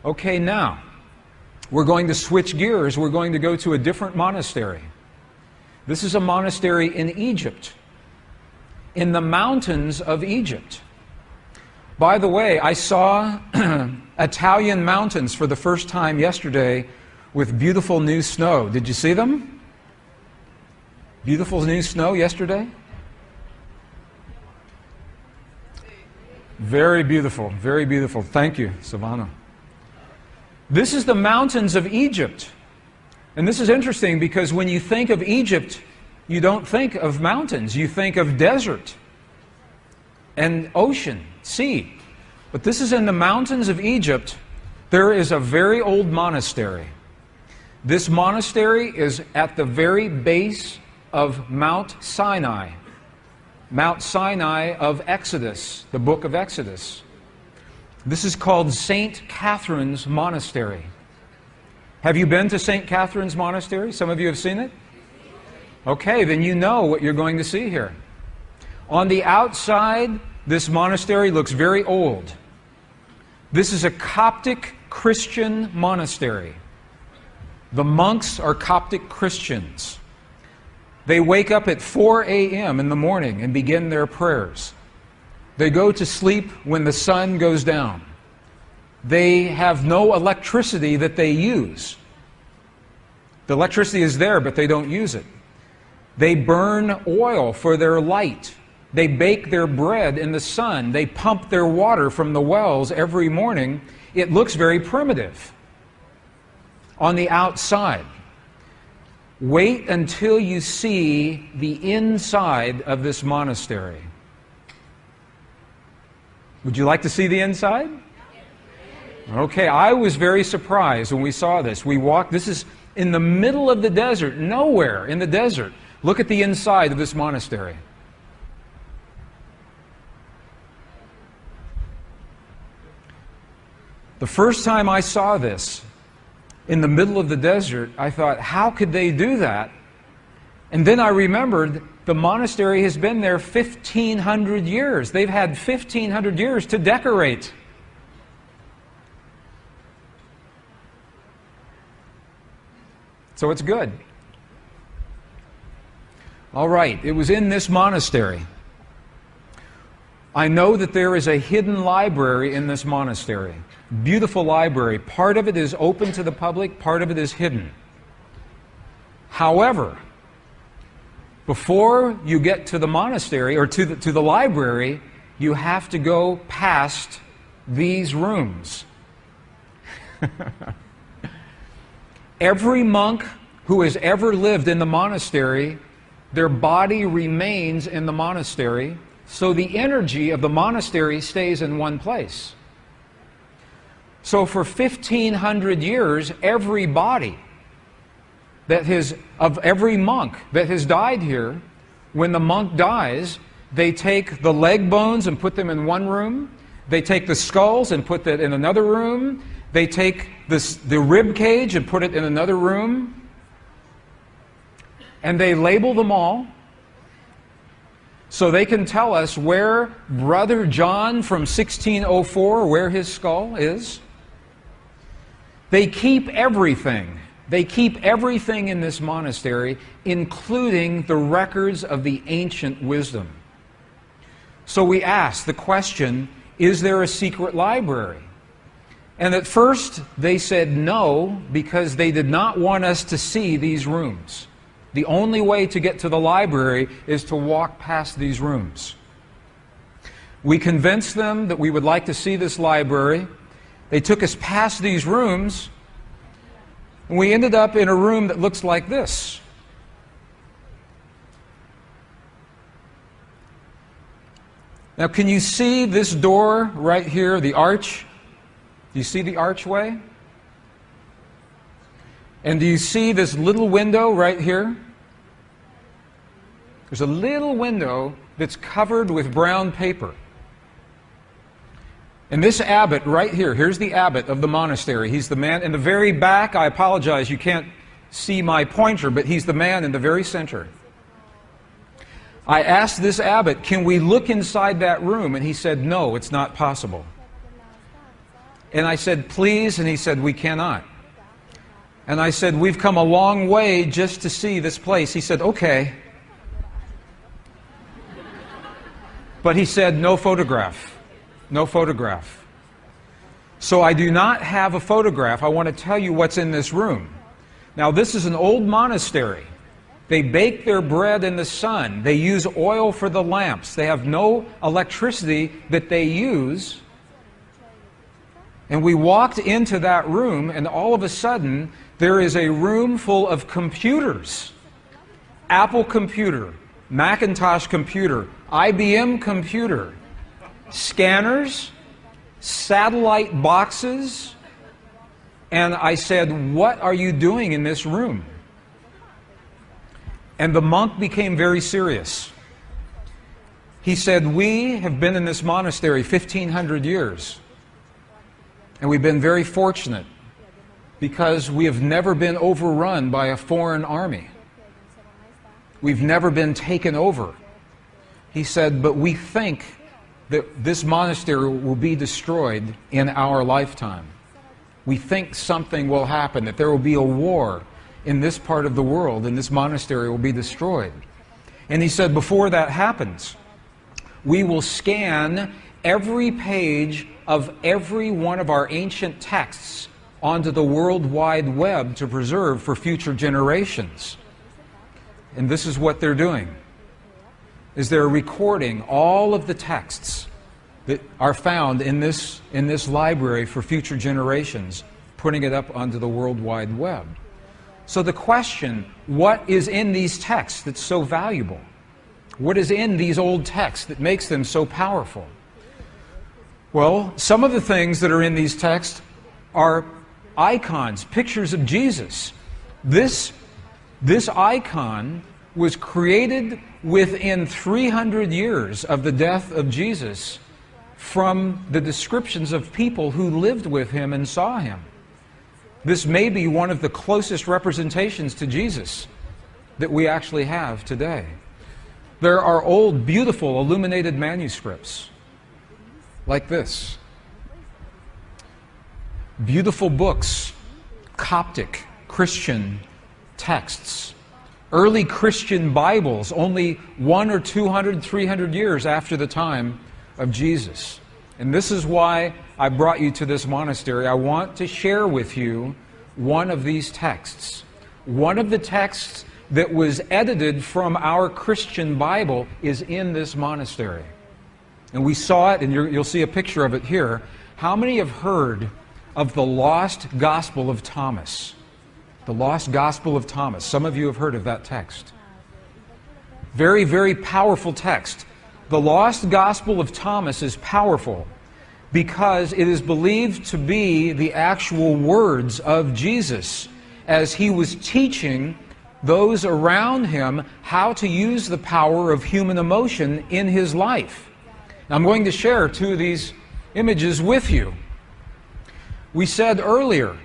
Okay, now, we're going to switch gears. We're going to go to a different monastery. This is a monastery in Egypt, in the mountains of Egypt. By the way, I saw Italian mountains for the first time yesterday with beautiful new snow. Did you see them? Beautiful new snow yesterday? Very beautiful, very beautiful. Thank you, Savannah. This is the mountains of Egypt. And this is interesting because when you think of Egypt, you don't think of mountains. You think of desert and ocean, sea. But this is in the mountains of Egypt. There is a very old monastery. This monastery is at the very base of Mount Sinai of Exodus, the book of Exodus. This is called St. Catherine's Monastery. Have you been to St. Catherine's Monastery? Some of you have seen it? Okay, then you know what you're going to see here. On the outside, this monastery looks very old. This is a Coptic Christian monastery. The monks are Coptic Christians. They wake up at 4 a.m. in the morning and begin their prayers. They go to sleep when the sun goes down. They have no electricity that they use. The electricity is there, but they don't use it. They burn oil for their light. They bake their bread in the sun. They pump their water from the wells every morning. It looks very primitive on the outside. Wait until you see the inside of this monastery. Would you like to see the inside? Okay, I was very surprised when we saw this. We walked, this is in the middle of the desert, nowhere in the desert. Look at the inside of this monastery. The first time I saw this, in the middle of the desert, I thought, how could they do that? And then I remembered the monastery has been there 1,500 years. They've had 1,500 years to decorate. So it's good. All right, it was in this monastery. I know that there is a hidden library in this monastery. Beautiful library. Part of it is open to the public, part of it is hidden. However, before you get to the monastery or to the library, you have to go past these rooms. Every monk who has ever lived in the monastery, their body remains in the monastery, so the energy of the monastery stays in one place. So for 1,500 years, every body of every monk that has died here, when the monk dies, they take the leg bones and put them in one room. They take the skulls and put that in another room. They take the rib cage and put it in another room. And they label them all so they can tell us where Brother John from 1604, where his skull is. They keep everything. They keep everything in this monastery, including the records of the ancient wisdom. So we asked the question, is there a secret library? And at first they said no, because they did not want us to see these rooms. The only way to get to the library is to walk past these rooms. We convinced them that we would like to see this library. They took us past these rooms, and we ended up in a room that looks like this. Now, can you see this door right here, the arch? Do you see the archway? And do you see this little window right here? There's a little window that's covered with brown paper. And this abbot right here, here's the abbot of the monastery. He's the man in the very back. I apologize, you can't see my pointer, but he's the man in the very center. I asked this abbot, can we look inside that room? And he said, no, it's not possible. And I said, please, and he said, we cannot. And I said, we've come a long way just to see this place. He said, okay. But he said, no photograph. No photograph. So I do not have a photograph. I want to tell you what's in this room. Now, this is an old monastery. They bake their bread in the sun. They use oil for the lamps. They have no electricity that they use. And we walked into that room, and all of a sudden, there is a room full of computers. Apple computer, Macintosh computer, IBM computer, scanners, satellite boxes. And I said, what are you doing in this room? And the monk became very serious. He said, we have been in this monastery 1,500 years. And we've been very fortunate because we have never been overrun by a foreign army. We've never been taken over. He said, but we think that this monastery will be destroyed in our lifetime. We think something will happen, that there will be a war in this part of the world, and this monastery will be destroyed. And he said, before that happens, we will scan every page of every one of our ancient texts onto the World Wide Web to preserve for future generations. And this is what they're doing, is they're recording all of the texts that are found in this library for future generations, putting it up onto the World Wide Web. So the question, what is in these texts that's so valuable? What is in these old texts that makes them so powerful? Well, some of the things that are in these texts are icons, pictures of Jesus. This icon was created within 300 years of the death of Jesus from the descriptions of people who lived with him and saw him. This may be one of the closest representations to Jesus that we actually have today. There are old, beautiful, illuminated manuscripts like this. Beautiful books, Coptic, Christian texts. Early Christian Bibles, only 100 or 200, 300 years after the time of Jesus. And this is why I brought you to this monastery. I want to share with you one of these texts. One of the texts that was edited from our Christian Bible is in this monastery. And we saw it, and you'll see a picture of it here. How many have heard of the lost Gospel of Thomas? The lost Gospel of Thomas. Some of you have heard of that text. Very, very powerful text. The lost Gospel of Thomas is powerful because it is believed to be the actual words of Jesus as he was teaching those around him how to use the power of human emotion in his life. Now, I'm going to share two of these images with you. We said earlier,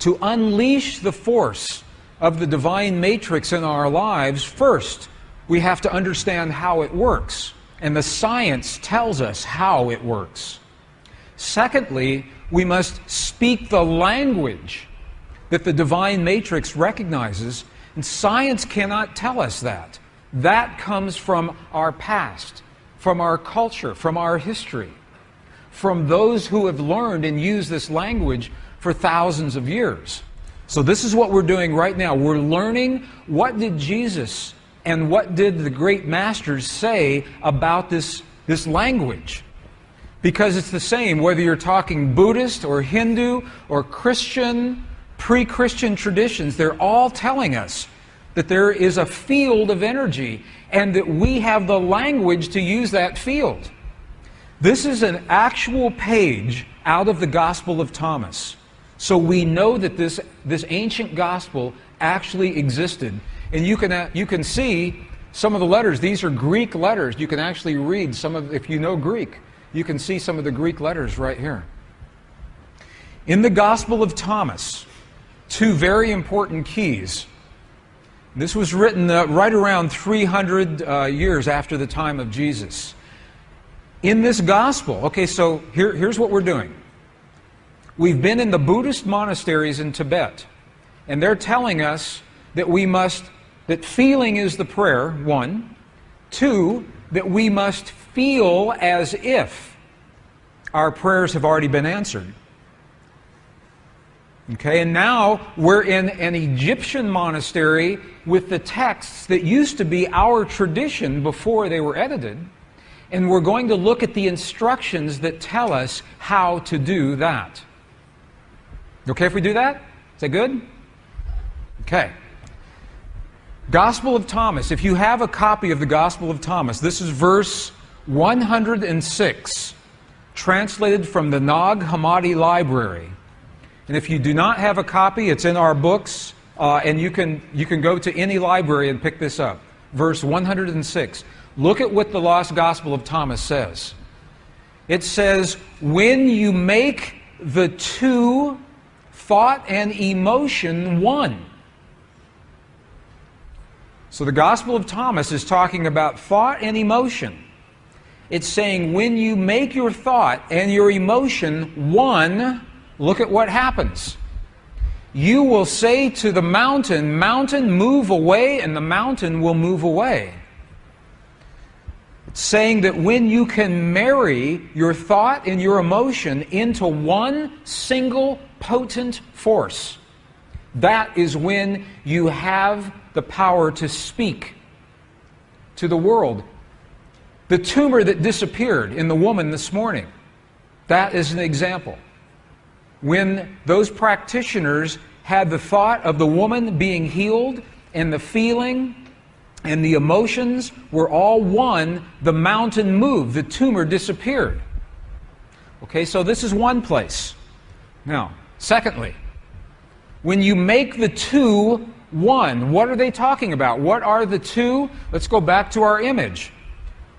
to unleash the force of the divine matrix in our lives, first, we have to understand how it works. And the science tells us how it works. Secondly, we must speak the language that the divine matrix recognizes, and science cannot tell us that. That comes from our past, from our culture, from our history, from those who have learned and used this language for thousands of years. So this is what we're doing right now. We're learning what did Jesus and what did the great masters say about this language. Because it's the same whether you're talking Buddhist or Hindu or Christian, pre-Christian traditions, they're all telling us that there is a field of energy and that we have the language to use that field. This is an actual page out of the Gospel of Thomas. So we know that this ancient gospel actually existed. And you can see some of the letters. These are Greek letters. You can actually read some of, if you know Greek, you can see some of the Greek letters right here. In the Gospel of Thomas, two very important keys. This was written right around 300 years after the time of Jesus. In this gospel, okay, so here's what we're doing. We've been in the Buddhist monasteries in Tibet, and they're telling us that that feeling is the prayer, 1. 2, that we must feel as if our prayers have already been answered. Okay, and now we're in an Egyptian monastery with the texts that used to be our tradition before they were edited, and we're going to look at the instructions that tell us how to do that. Okay if we do that? Is that good? Okay. Gospel of Thomas. If you have a copy of the Gospel of Thomas, this is verse 106, translated from the Nag Hammadi Library. And if you do not have a copy, it's in our books, and you can go to any library and pick this up. Verse 106. Look at what the Lost Gospel of Thomas says. It says, when you make the two, thought and emotion, one. So the Gospel of Thomas is talking about thought and emotion. It's saying when you make your thought and your emotion one, look at what happens. You will say to the mountain, mountain, move away, and the mountain will move away. It's saying that when you can marry your thought and your emotion into one single potent force, that is when you have the power to speak to the world. The tumor that disappeared in the woman this morning, that is an example. When those practitioners had the thought of the woman being healed and the feeling and the emotions were all one, the mountain moved, the tumor disappeared. Okay, so this is one place. Now, secondly, when you make the two one, what are they talking about? What are the two? Let's go back to our image.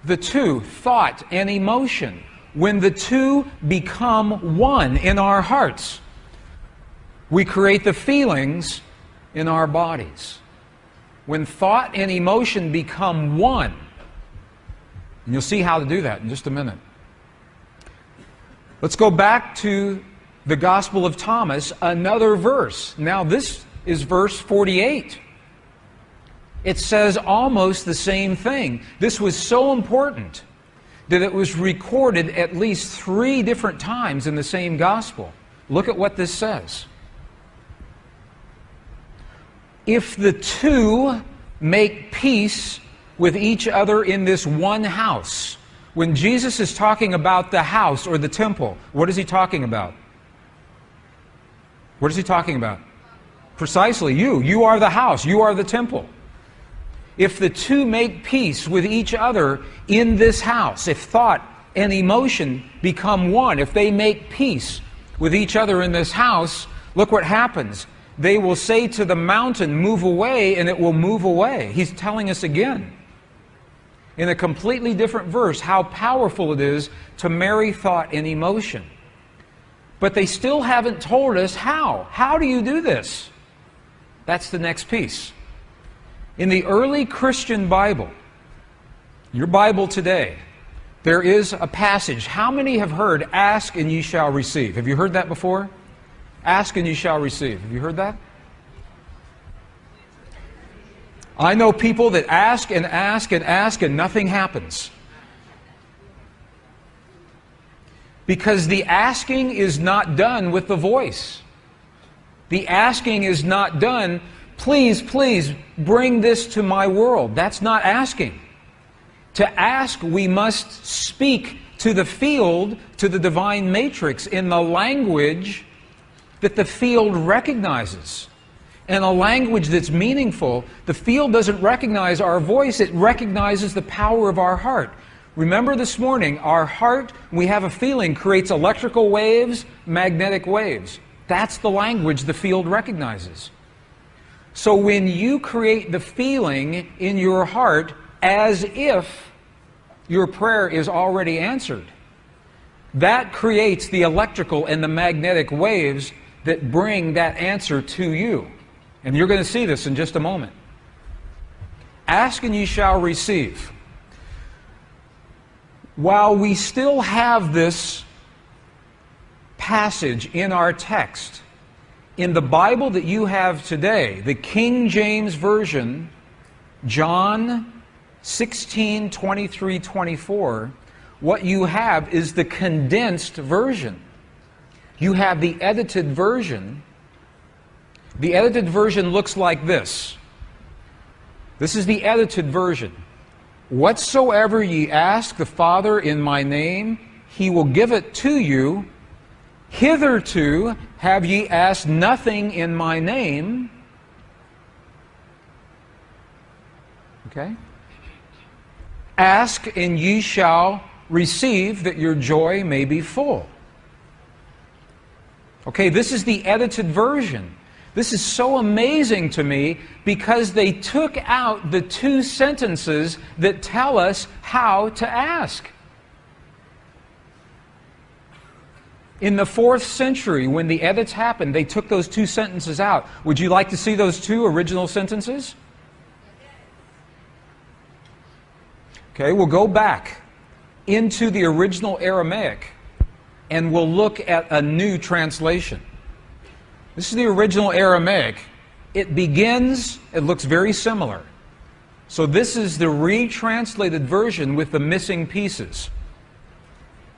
The two, thought and emotion. When the two become one in our hearts, we create the feelings in our bodies. When thought and emotion become one, and you'll see how to do that in just a minute. Let's go back to the Gospel of Thomas, another verse. Now this is verse 48. It says almost the same thing. This was so important that it was recorded at least 3 different times in the same Gospel. Look at what this says. If the two make peace with each other in this one house. When Jesus is talking about the house or the temple, what is he talking about? What is he talking about? Precisely you. You are the house. You are the temple. If the two make peace with each other in this house, if thought and emotion become one, if they make peace with each other in this house, look what happens. They will say to the mountain, move away, and it will move away. He's telling us again, in a completely different verse, how powerful it is to marry thought and emotion. But they still haven't told us how. How do you do this? That's the next piece. In the early Christian Bible, your Bible today, there is a passage. How many have heard, ask and ye shall receive? Have you heard that before? Ask and you shall receive. Have you heard that? I know people that ask and ask and ask and nothing happens. Because the asking is not done with the voice. The asking is not done, please, please, bring this to my world. That's not asking. To ask, we must speak to the field, to the divine matrix, in the language that the field recognizes. And a language that's meaningful. The field doesn't recognize our voice, it recognizes the power of our heart. Remember this morning, our heart, we have a feeling, creates electrical waves, magnetic waves. That's the language the field recognizes. So when you create the feeling in your heart as if your prayer is already answered, that creates the electrical and the magnetic waves that bring that answer to you. And you're going to see this in just a moment. Ask and ye shall receive. While we still have this passage in our text, in the Bible that you have today, the King James Version, John 16, 23, 24, what you have is the condensed version. You have the edited version. The edited version looks like this. This is the edited version. Whatsoever ye ask the Father in my name, he will give it to you. Hitherto have ye asked nothing in my name. Okay? Ask and ye shall receive, that your joy may be full. Okay, this is the edited version. This is so amazing to me because they took out the two sentences that tell us how to ask. In the 4th century, when the edits happened, they took those two sentences out. Would you like to see those two original sentences? Okay, we'll go back into the original Aramaic and we'll look at a new translation. This is the original Aramaic. It begins, it looks very similar. So this is the retranslated version with the missing pieces.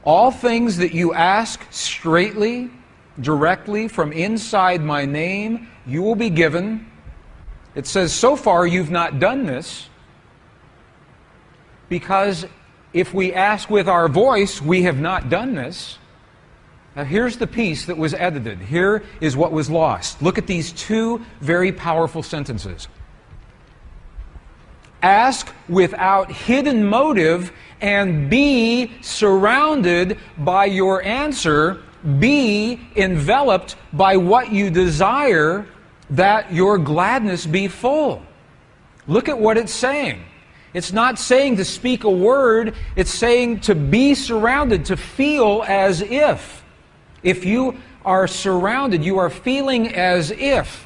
All things that you ask straightly, directly from inside my name, you will be given. It says, so far you've not done this, because if we ask with our voice, we have not done this. Now here's the piece that was edited. Here is what was lost. Look at these two very powerful sentences. Ask without hidden motive and be surrounded by your answer. Be enveloped by what you desire, that your gladness be full. Look at what it's saying. It's not saying to speak a word, it's saying to be surrounded, to feel as if. If you are surrounded, you are feeling as if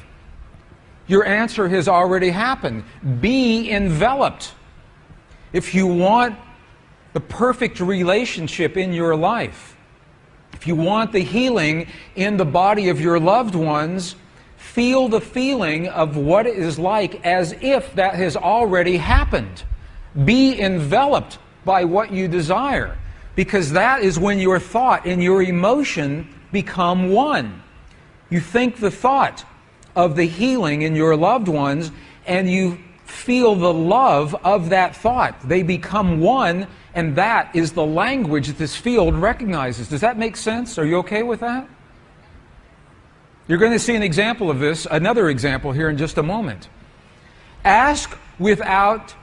your answer has already happened. Be enveloped. If you want the perfect relationship in your life, if you want the healing in the body of your loved ones, feel the feeling of what it is like as if that has already happened. Be enveloped by what you desire, because that is when your thought and your emotion become one. You think the thought of the healing in your loved ones, and you feel the love of that thought. They become one, and that is the language that this field recognizes. Does that make sense? Are you okay with that? You're going to see an example of this, another example here in just a moment. Ask without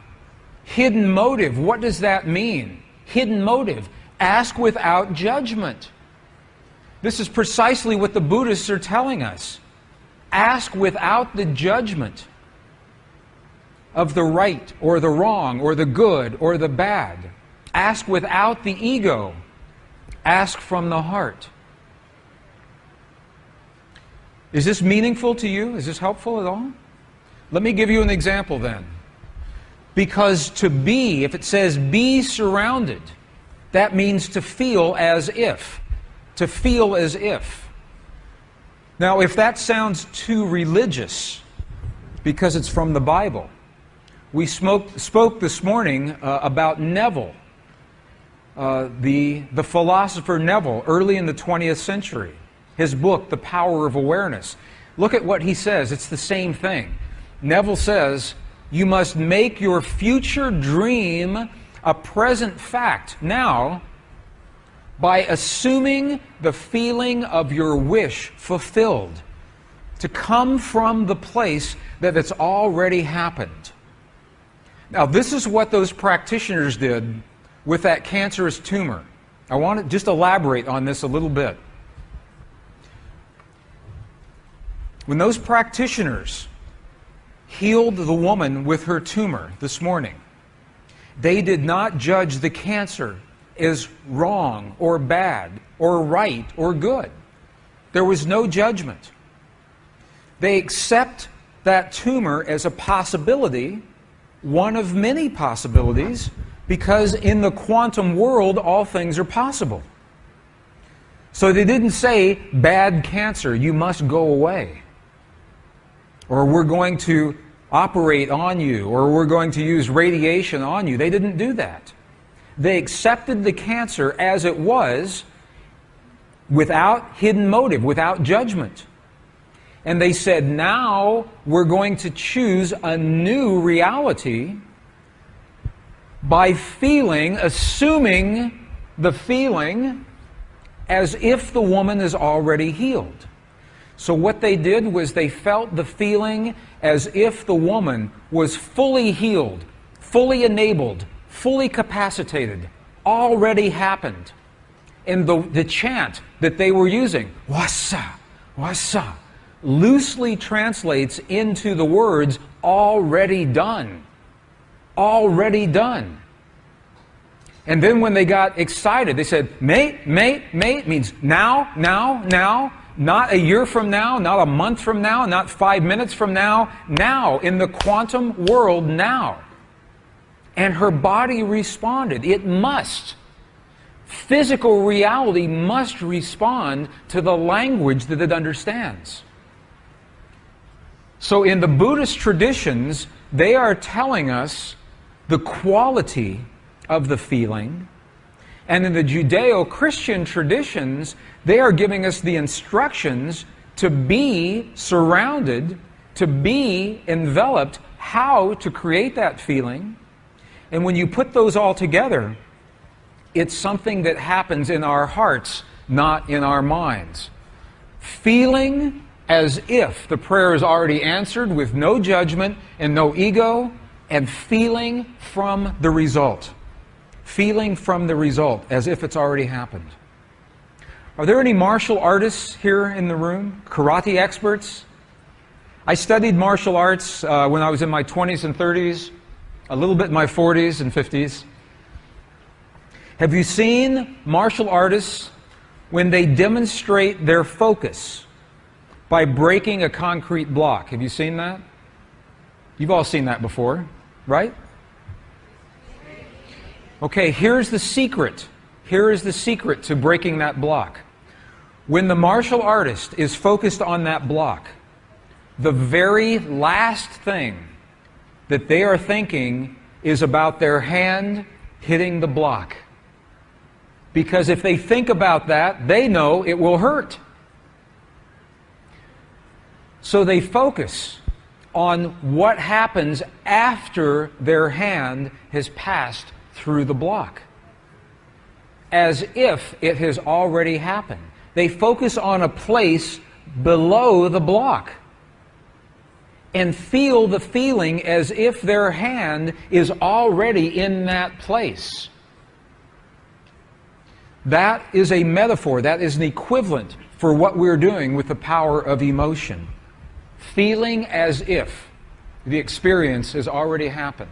hidden motive. What does that mean? Hidden motive. Ask without judgment. This is precisely what the Buddhists are telling us. Ask without the judgment of the right or the wrong or the good or the bad. Ask without the ego. Ask from the heart. Is this meaningful to you? Is this helpful at all? Let me give you an example then. Because to be, if it says be surrounded, that means to feel as if. To feel as if. Now, if that sounds too religious, because it's from the Bible, we spoke this morning about Neville, the philosopher Neville, early in the 20th century. His book, The Power of Awareness. Look at what he says. It's the same thing. Neville says, you must make your future dream a present fact now by assuming the feeling of your wish fulfilled, to come from the place that it's already happened. Now, this is what those practitioners did with that cancerous tumor. I want to just elaborate on this a little bit. When those practitioners healed the woman with her tumor this morning, they did not judge the cancer as wrong or bad or right or good. There was no judgment. They accept that tumor as a possibility, one of many possibilities, because in the quantum world all things are possible. So they didn't say, bad cancer, you must go away. Or we're going to operate on you, or we're going to use radiation on you. They didn't do that. They accepted the cancer as it was, without hidden motive, without judgment. And they said, now we're going to choose a new reality by feeling, assuming the feeling as if the woman is already healed. So what they did was they felt the feeling as if the woman was fully healed, fully enabled, fully capacitated, already happened. And the chant that they were using, wasa, wasa, loosely translates into the words, already done. Already done. And then when they got excited, they said, mate, mate, mate, means now, now, now, not a year from now, not a month from now, not 5 minutes from now, now, in the quantum world, now. And her body responded. It must. Physical reality must respond to the language that it understands. So in the Buddhist traditions, they are telling us the quality of the feeling. And in the Judeo-Christian traditions, they are giving us the instructions to be surrounded, to be enveloped, how to create that feeling. And when you put those all together, it's something that happens in our hearts, not in our minds. Feeling as if the prayer is already answered with no judgment and no ego, and feeling from the result. Feeling from the result as if it's already happened. Are there any martial artists here in the room? Karate experts? I studied martial arts when I was in my 20s and 30s, a little bit in my 40s and 50s. Have you seen martial artists when they demonstrate their focus by breaking a concrete block? Have you seen that? You've all seen that before, right? Okay, here's the secret. Here is the secret to breaking that block. When the martial artist is focused on that block, the very last thing that they are thinking is about their hand hitting the block. Because if they think about that, they know it will hurt. So they focus on what happens after their hand has passed through the block, as if it has already happened. They focus on a place below the block and feel the feeling as if their hand is already in that place. That is a metaphor, that is an equivalent for what we're doing with the power of emotion. Feeling as if the experience has already happened.